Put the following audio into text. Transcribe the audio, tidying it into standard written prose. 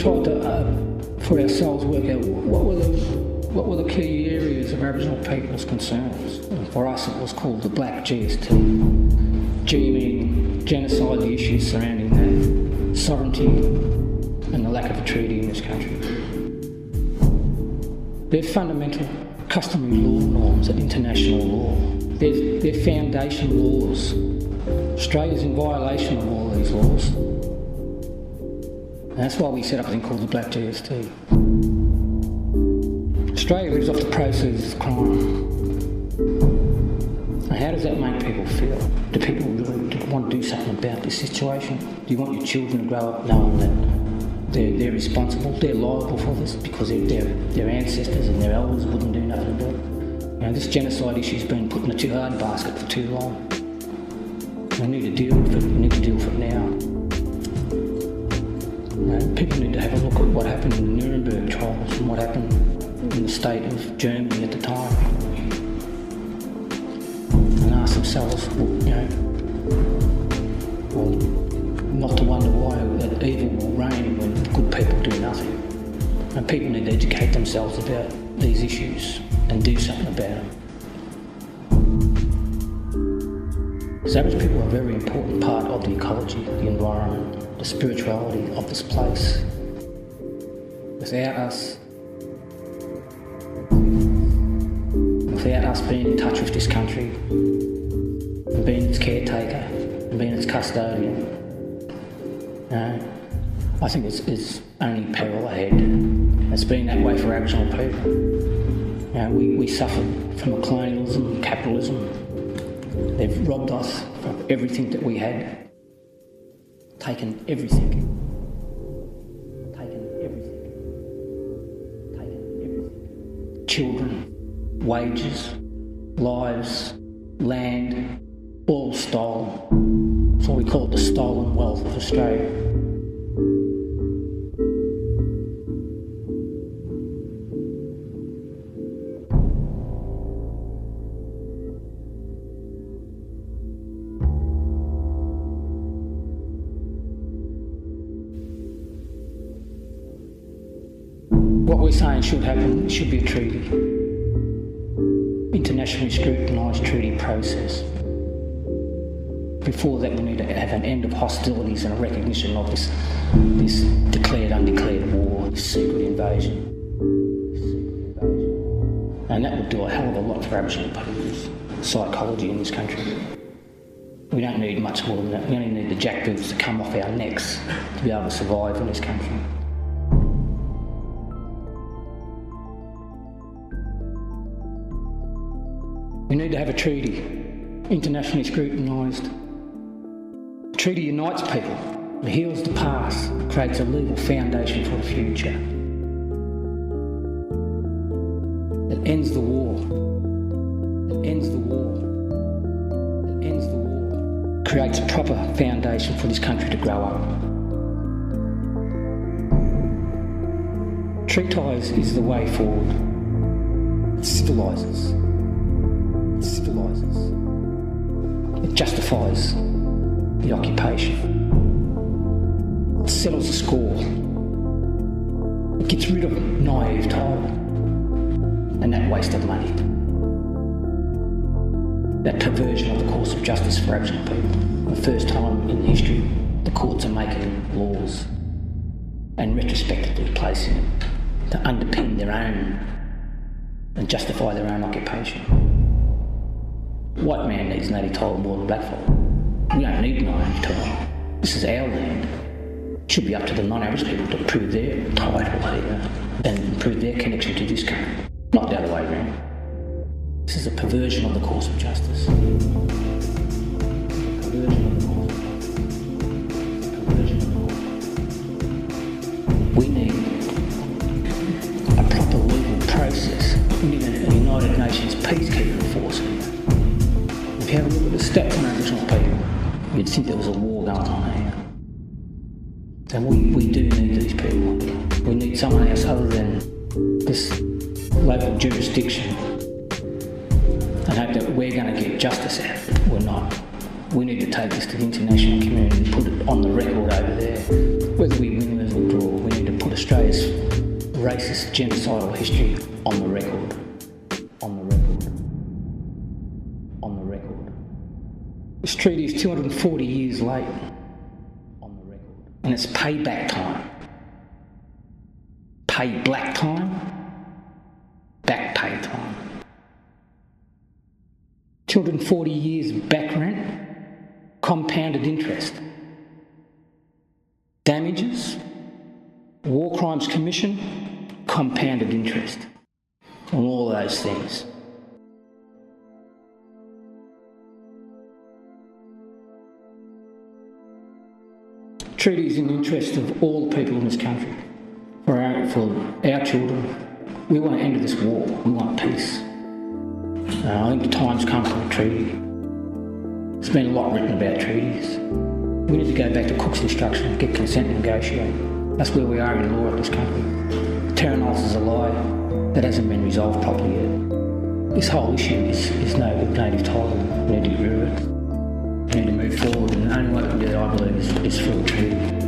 tried to, for ourselves, work out what were the key areas of Aboriginal people's concerns. And for us, it was called the Black GST. G meaning genocide, the issues surrounding that, sovereignty, and the lack of a treaty in this country. They're fundamental customary law norms and international law. They're foundation laws. Australia's in violation of all these laws. And that's why we set up a thing called the Black GST. Australia lives off the proceeds of crime. And how does that make people feel? Do people really want to do something about this situation? Do you want your children to grow up knowing that they're responsible, they're liable for this because their ancestors and their elders wouldn't do nothing about it? You know, this genocide issue's been put in a too hard basket for too long. We need to deal with it. We need to deal with it now. You know, people need to have a look at what happened in the Nuremberg trials and what happened in the state of Germany at the time, and ask themselves, not to wonder why that evil will reign when good people do nothing. And people need to educate themselves about these issues and do something about them. Because Aboriginal people are a very important part of the ecology, the environment, the spirituality of this place. Without us being in touch with this country, and being its caretaker, and being its custodian, I think it's only peril ahead. It's been that way for Aboriginal people. We suffered from colonialism and capitalism. They've robbed us of everything that we had. Taken everything. Children, wages, lives, land, all stolen. So we call it the stolen wealth of Australia. What we're saying should happen should be a treaty. Internationally scrutinised treaty process. Before that, we need to have an end of hostilities and a recognition of this declared, undeclared war, this secret invasion. And that would do a hell of a lot for Aboriginal people's psychology in this country. We don't need much more than that. We only need the jackboots to come off our necks to be able to survive in this country. We need to have a treaty, internationally scrutinised. A treaty unites people, it heals the past, creates a legal foundation for the future. It ends the war. It ends the war. It ends the war. Creates a proper foundation for this country to grow up. Tree ties is the way forward. It civilises. It justifies the occupation. It settles the score. It gets rid of naive title and that waste of money. That perversion of the course of justice for Aboriginal people. The first time in history the courts are making laws and retrospectively placing them to underpin their own and justify their own occupation. White man needs native title more than black folk. We don't need native title. This is our land. It should be up to the non-Aboriginal people to prove their title here and prove their connection to this country, not the other way around. This is a perversion of the course of justice. We need a proper legal process. We need a United Nations peacekeeping force here. If you have a look at the stats on Aboriginal people, you'd think there was a war going on here. And we do need these people. We need someone else other than this local jurisdiction and hope that we're going to get justice out of it. We're not. We need to take this to the international community and put it on the record over there. Whether we win, lose or draw, we need to put a Australia's racist genocidal history on the record. On the record. On the record. This treaty is 240 years late. On the record. And it's payback time. Pay black time. Back pay time. 240 years back rent. Compounded interest. Damages. War Crimes Commission. Compounded interest. On all those things. Treaty is in the interest of all the people in this country. For our children. We want to end this war. We want peace. I think the time's come for a treaty. There's been a lot written about treaties. We need to go back to Cook's instruction, get consent and negotiate. That's where we are in law of this country. Terranos is a lie. That hasn't been resolved properly yet. This whole issue is no good native title. We need to get rid of it. We need to move forward, and the only way we can do that, I believe, is through a treaty.